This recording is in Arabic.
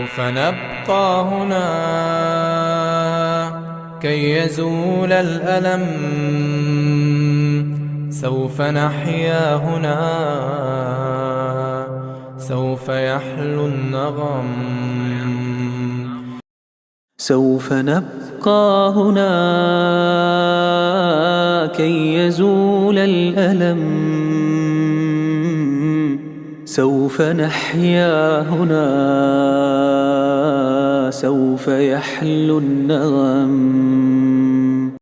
سوف نبقى هنا كي يزول الألم، سوف نحيا هنا، سوف يحلو النغم. سوف نبقى هنا كي يزول الألم، سوف نحيا هنا، سوف يحلو النغم.